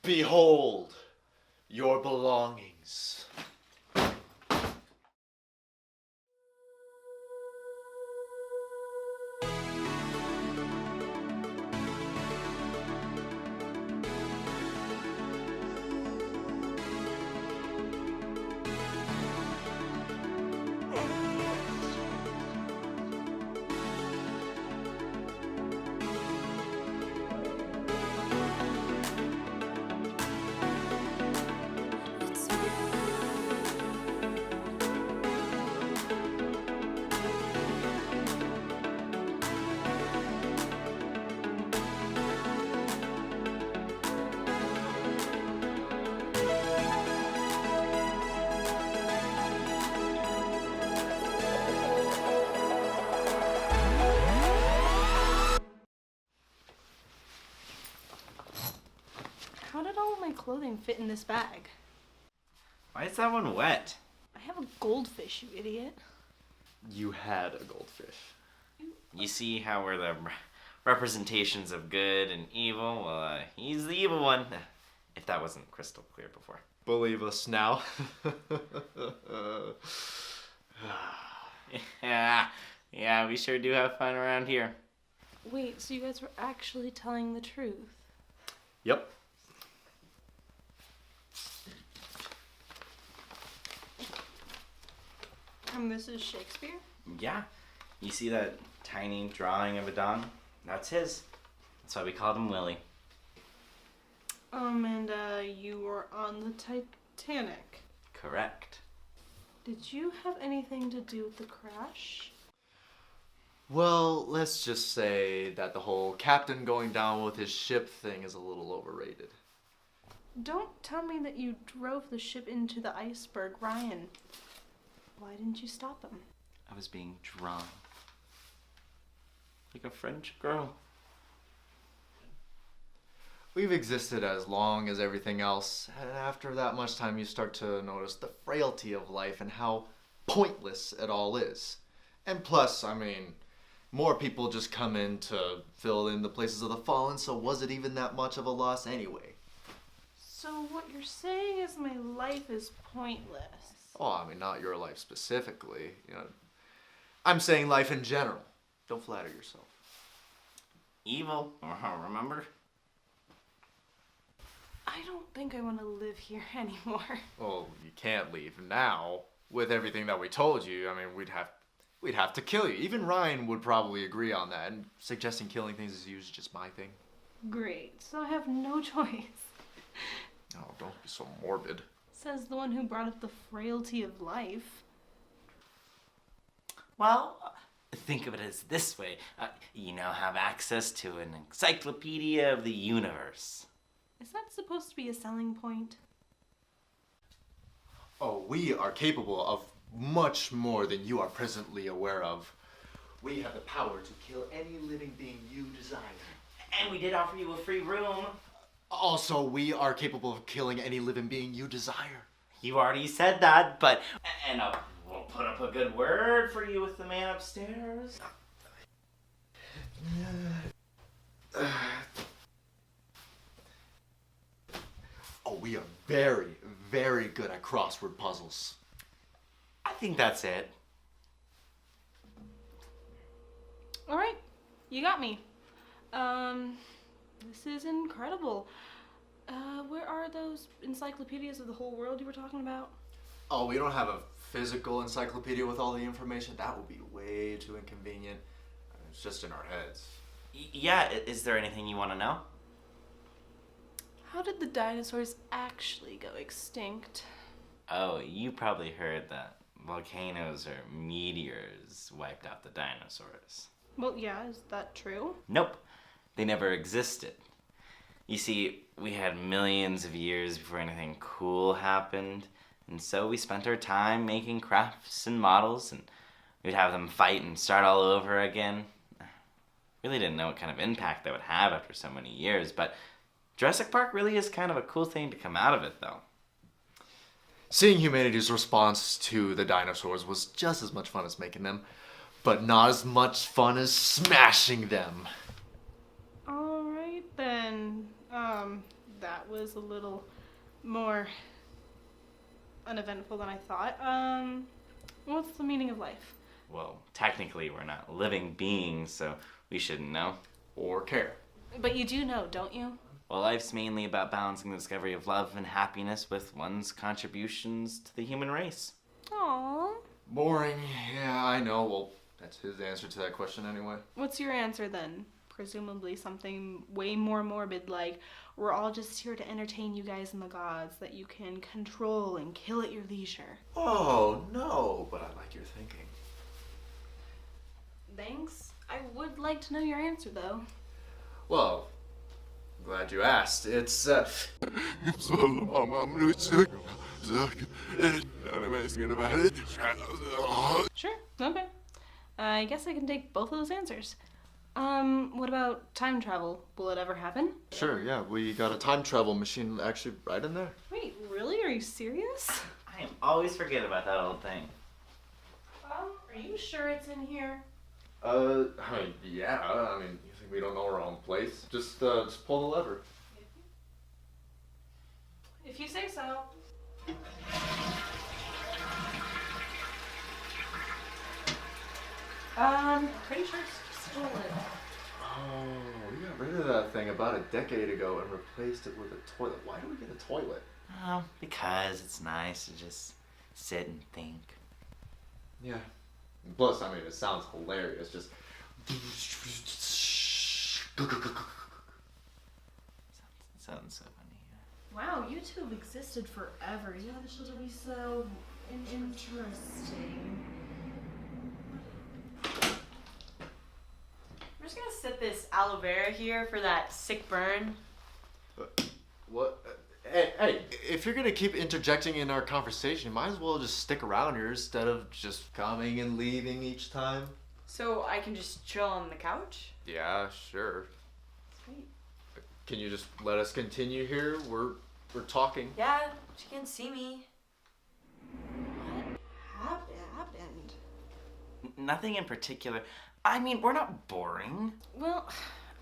Behold your belongings. How did all of my clothing fit in this bag? Why is that one wet? I have a goldfish, you idiot. You had a goldfish. You see how we're the representations of good and evil? Well, he's the evil one. If that wasn't crystal clear before. Believe us now. Yeah, we sure do have fun around here. Wait, so you guys were actually telling the truth? Yep. And this is Shakespeare? Yeah, you see that tiny drawing of a dog? That's his. That's why we called him Willie. And you were on the Titanic. Correct. Did you have anything to do with the crash? Well, let's just say that the whole captain going down with his ship thing is a little overrated. Don't tell me that you drove the ship into the iceberg, Ryan. Why didn't you stop him? I was being drawn. Like a French girl. We've existed as long as everything else, and after that much time you start to notice the frailty of life and how pointless it all is. And plus, I mean, more people just come in to fill in the places of the fallen, so was it even that much of a loss anyway? So what you're saying is my life is pointless. Oh, I mean, not your life specifically, you know. I'm saying life in general. Don't flatter yourself. Evil, remember? I don't think I want to live here anymore. Well, you can't leave now. With everything that we told you, I mean, we'd have to kill you. Even Ryan would probably agree on that, and suggesting killing things is usually just my thing. Great, so I have no choice. Oh, don't be so morbid. Says the one who brought up the frailty of life. Well, think of it as this way. You now have access to an encyclopedia of the universe. Is that supposed to be a selling point? Oh, we are capable of much more than you are presently aware of. We have the power to kill any living being you desire. And we did offer you a free room. Also, we are capable of killing any living being you desire. You already said that, but... And we'll put up a good word for you with the man upstairs. Oh, we are very, very good at crossword puzzles. I think that's it. All right, you got me. This is incredible. Where are those encyclopedias of the whole world you were talking about? Oh, we don't have a physical encyclopedia with all the information. That would be way too inconvenient. It's just in our heads. Yeah, is there anything you want to know? How did the dinosaurs actually go extinct? Oh, you probably heard that volcanoes or meteors wiped out the dinosaurs. Well, yeah, is that true? Nope, they never existed. You see, we had millions of years before anything cool happened, and so we spent our time making crafts and models, and we'd have them fight and start all over again. Really didn't know what kind of impact that would have after so many years, but Jurassic Park really is kind of a cool thing to come out of it, though. Seeing humanity's response to the dinosaurs was just as much fun as making them, but not as much fun as smashing them. All right then. That was was a little more uneventful than I thought. What's the meaning of life? Well, technically we're not living beings, so we shouldn't know. Or care. But you do know, don't you? Well, life's mainly about balancing the discovery of love and happiness with one's contributions to the human race. Aww. Boring. Yeah, I know. Well, that's his answer to that question anyway. What's your answer then? Presumably something way more morbid like, we're all just here to entertain you guys and the gods that you can control and kill at your leisure. Oh, no, but I like your thinking. Thanks. I would like to know your answer though. Well, glad you asked. It's, Sure, okay. I guess I can take both of those answers. What about time travel? Will it ever happen? Sure, yeah, we got a time travel machine actually right in there. Wait, really? Are you serious? I always forget about that old thing. Are you sure it's in here? Yeah, I mean, you think we don't know our own place? Just pull the lever. If you say so. Pretty sure it's stolen. Oh, we got rid of that thing about a decade ago and replaced it with a toilet. Why do we get a toilet? Oh, because it's nice to just sit and think. Yeah. Plus, I mean, it sounds hilarious. Just. Sounds so funny. Wow, you two have existed forever. You know this should be so interesting. I'm just gonna sit this aloe vera here for that sick burn. What? Hey, if you're gonna keep interjecting in our conversation, you might as well just stick around here instead of just coming and leaving each time. So I can just chill on the couch? Yeah, sure. Sweet. Can you just let us continue here? We're talking. Yeah, she can see me. What happened? Nothing in particular. I mean, we're not boring. Well,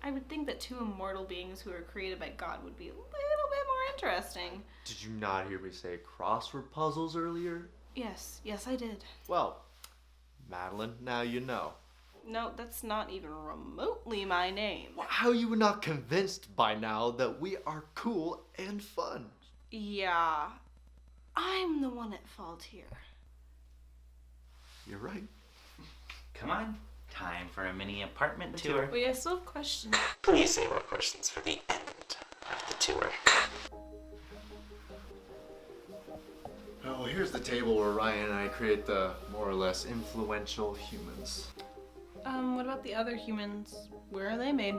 I would think that two immortal beings who are created by God would be a little bit more interesting. Did you not hear me say crossword puzzles earlier? Yes, I did. Well, Madeline, now you know. No, that's not even remotely my name. How are you not convinced by now that we are cool and fun? Yeah, I'm the one at fault here. You're right. Come on. Time for a mini apartment tour. Wait, I still have questions. Please save our questions for the end of the tour. Oh, here's the table where Ryan and I create the more or less influential humans. What about the other humans? Where are they made?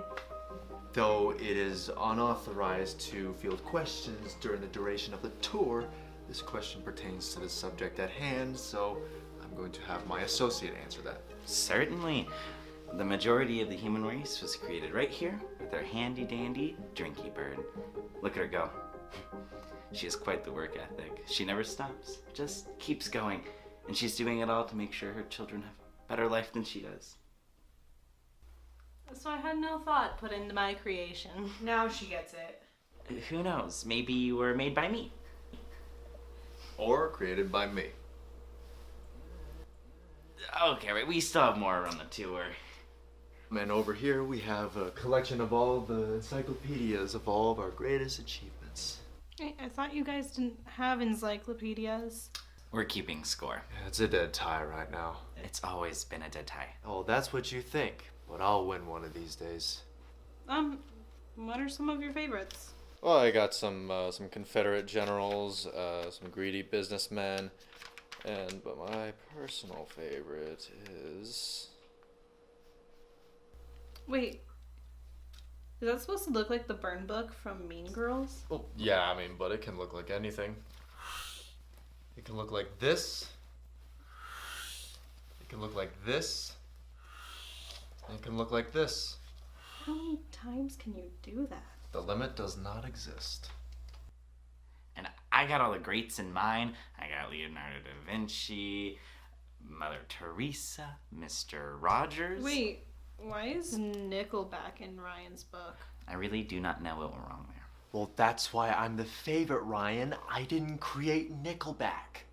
Though it is unauthorized to field questions during the duration of the tour, this question pertains to the subject at hand, so I'm going to have my associate answer that. Certainly. The majority of the human race was created right here with our handy dandy drinky bird. Look at her go. She has quite the work ethic. She never stops, just keeps going. And she's doing it all to make sure her children have a better life than she does. So I had no thought put into my creation. Now she gets it. Who knows? Maybe you were made by me. Or created by me. Okay, right, we still have more on the tour. And over here we have a collection of all the encyclopedias of all of our greatest achievements. Hey, I thought you guys didn't have encyclopedias. We're keeping score. Yeah, it's a dead tie right now. It's always been a dead tie. Oh, that's what you think, but I'll win one of these days. What are some of your favorites? Well, I got some Confederate generals, some greedy businessmen, but my personal favorite is... Wait, is that supposed to look like the burn book from Mean Girls? Well, yeah, I mean, but it can look like anything. It can look like this. It can look like this. And it can look like this. How many times can you do that? The limit does not exist. And I got all the greats in mine. I got Leonardo da Vinci, Mother Teresa, Mr. Rogers. Wait, why is Nickelback in Ryan's book? I really do not know what went wrong there. Well, that's why I'm the favorite, Ryan. I didn't create Nickelback.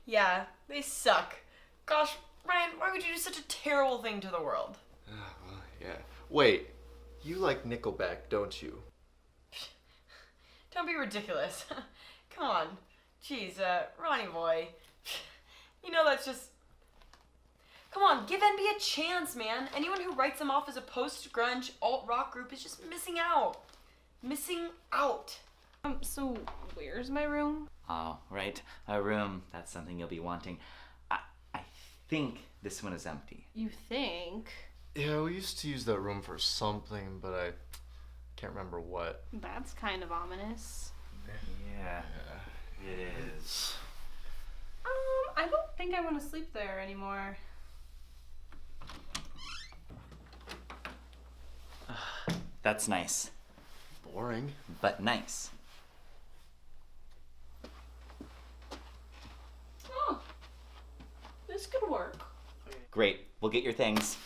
Yeah, they suck. Gosh, Ryan, why would you do such a terrible thing to the world? Well, yeah. Wait, you like Nickelback, don't you? Don't be ridiculous. Come on. Jeez, Ronnie boy. You know that's just... Come on, give NB a chance, man. Anyone who writes them off as a post-grunge alt-rock group is just missing out. Missing out. So where's my room? Oh, right. A room. That's something you'll be wanting. I think this one is empty. You think? Yeah, we used to use that room for something, but I can't remember what. That's kind of ominous. Yeah, it is. I don't think I want to sleep there anymore. That's nice. Boring. But nice. Oh, this could work. Great. We'll get your things.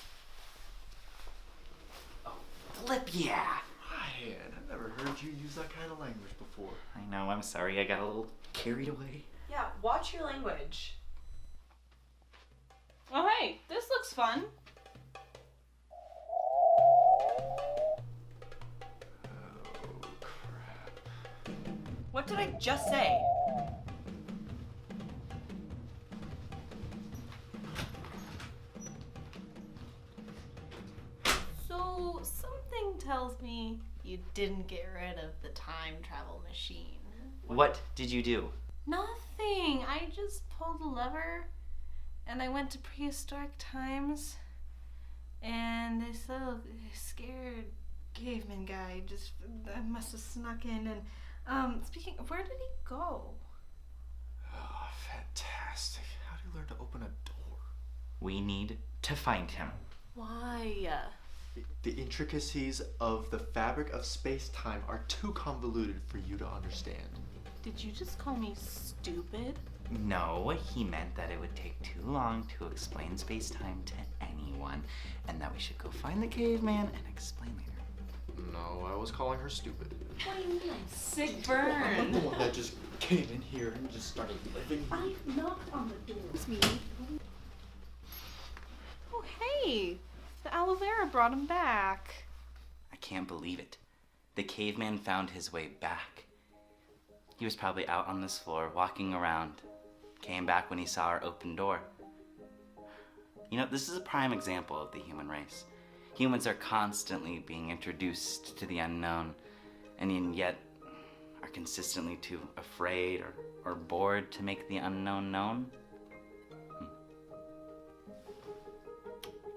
Oh, flip yeah! Ryan, I've never heard you use that kind of language before. I know, I'm sorry. I got a little carried away. Yeah, watch your language. Oh, hey, this looks fun. Oh, crap. What did I just say? So, something tells me you didn't get rid of the time travel machine. What did you do? Nothing. I just pulled a lever and I went to prehistoric times and this little scared caveman guy just must have snuck in and speaking, where did he go? Oh, fantastic. How do you learn to open a door? We need to find him. Why? The intricacies of the fabric of space-time are too convoluted for you to understand. Did you just call me stupid? No, he meant that it would take too long to explain space-time to anyone, and that we should go find the caveman and explain later. No, I was calling her stupid. What do you mean? Sick I'm the burn. one that just came in here and just started living. I knocked on the door. It's me. Oh, hey. The aloe vera brought him back. I can't believe it. The caveman found his way back. He was probably out on this floor, walking around. Came back when he saw our open door. You know, this is a prime example of the human race. Humans are constantly being introduced to the unknown, and yet are consistently too afraid or bored to make the unknown known.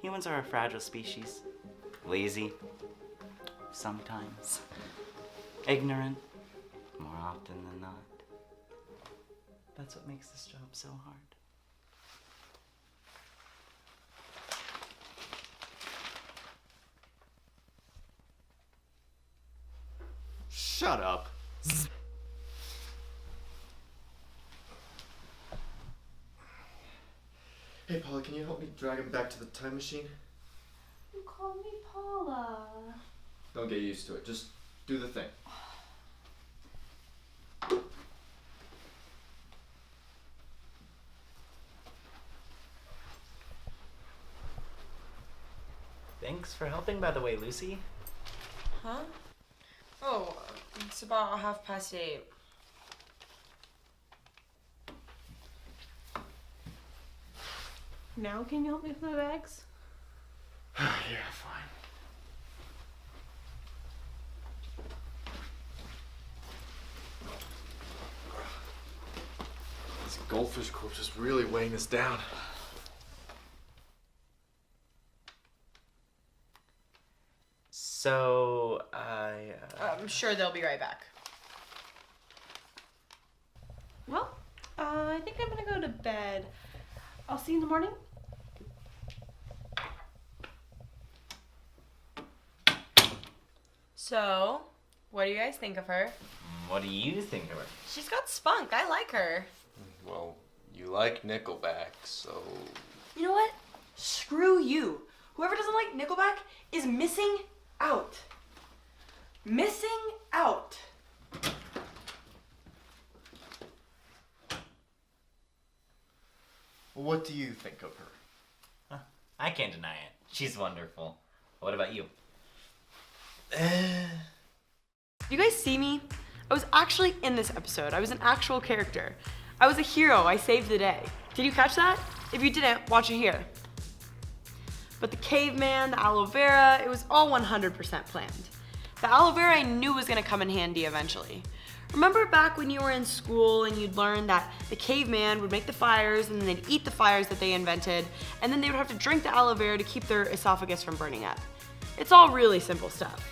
Humans are a fragile species. Lazy. Sometimes. Ignorant. More often than not. That's what makes this job so hard. Shut up. Hey, Paula, can you help me drag him back to the time machine? You called me Paula. Don't get used to it. Just do the thing. Thanks for helping, by the way, Lucy. Huh? Oh, it's about 8:30. Now can you help me with my bags? Yeah, fine. This goldfish corpse is really weighing us down. So, I'm sure they'll be right back. Well, I think I'm gonna go to bed. I'll see you in the morning. So, what do you guys think of her? what do you think of her? She's got spunk. I like her. Well, you like Nickelback, so... You know what? Screw you. Whoever doesn't like Nickelback is missing out. Missing out. What do you think of her? I can't deny it. She's wonderful. What about you? You guys see me? I was actually in this episode. I was an actual character. I was a hero. I saved the day. Did you catch that? If you didn't, watch it here. But the caveman, the aloe vera, it was all 100% planned. The aloe vera I knew was gonna come in handy eventually. Remember back when you were in school and you'd learn that the caveman would make the fires and then they'd eat the fires that they invented, and then they would have to drink the aloe vera to keep their esophagus from burning up. It's all really simple stuff.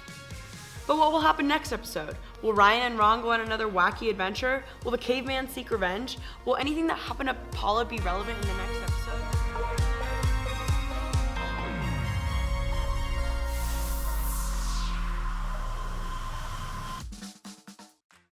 But what will happen next episode? Will Ryan and Ron go on another wacky adventure? Will the caveman seek revenge? Will anything that happened to Paula be relevant in the next